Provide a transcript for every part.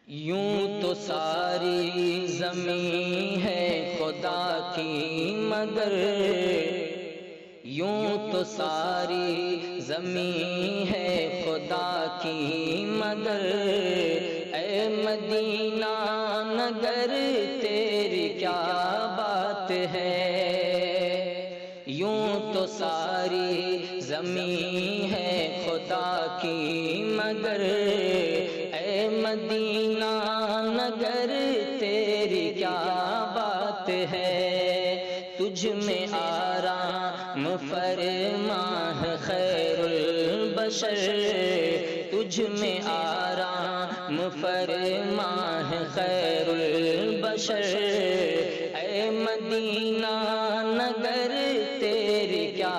یوں تو ساری زمین ہے خدا کی مگر، یوں تو ساری زمین ہے خدا کی مگر، اے مدینہ نگر تیری کیا بات ہے۔ یوں تو ساری زمین ہے خدا کی مگر، اے مدینہ نگر تیری کیا بات ہے۔ تجھ میں آرام فرما ہے خیر البشر، تجھ میں آرام فرما ہے خیر البشر، اے مدینہ نگر تیری کیا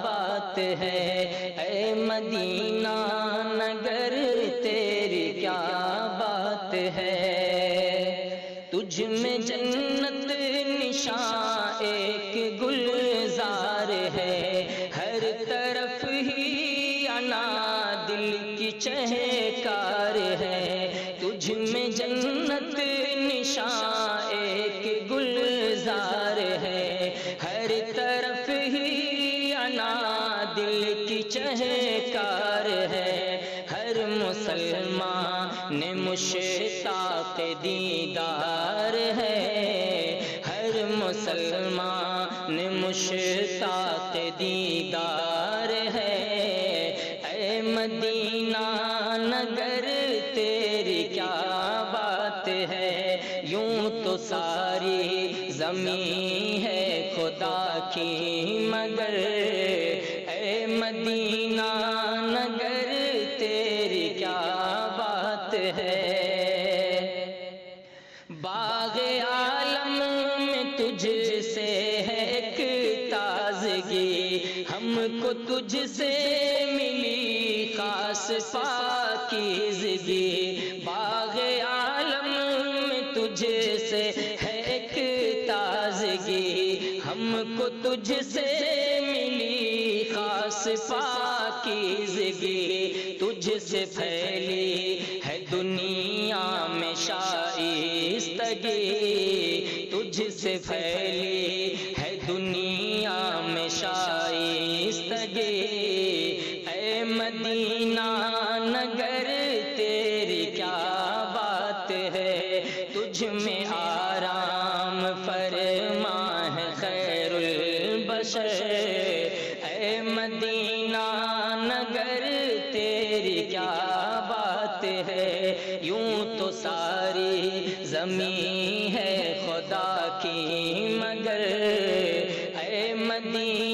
بات ہے، اے مدینہ نگر تیری کیا بات ہے۔ تجھ میں جنت نشاں ایک گلزار ہے، ہر طرف ہی انا دل کی چہکار ہے۔ تجھ میں جنت نشاں ایک گلزار ہے، ہر طرف ہی انا دل کی چہکار ہے۔ ہر مسلمان مشتاق دیدار ہے، ہر مسلمان مشتاق دیدار ہے، اے مدینہ نگر تیری کیا بات ہے۔ یوں تو ساری زمین ہے خدا کی مگر، اے مدینہ نگر تیری کیا بات ہے۔ باغ عالم میں تجھ سے ہے ایک تازگی، ہم کو تجھ سے ملی خاص پاکیزگی۔ باغ عالم میں تجھ سے ہے ایک تازگی، ہم کو تجھ سے ملی خاص پاکیزگی۔ تجھ سے پھیلی ہے دنیا میں شائستگی، تجھ سے پھیلی ہے دنیا میں شائستگی، اے مدینہ نگر تیری کیا بات ہے۔ تجھ میں آرام فرما ہے خیر البشر، اے مدینہ نگر تیری کیا بات ہے۔ یوں تو ساری زمین ہے خدا کی مگر، اے مدینہ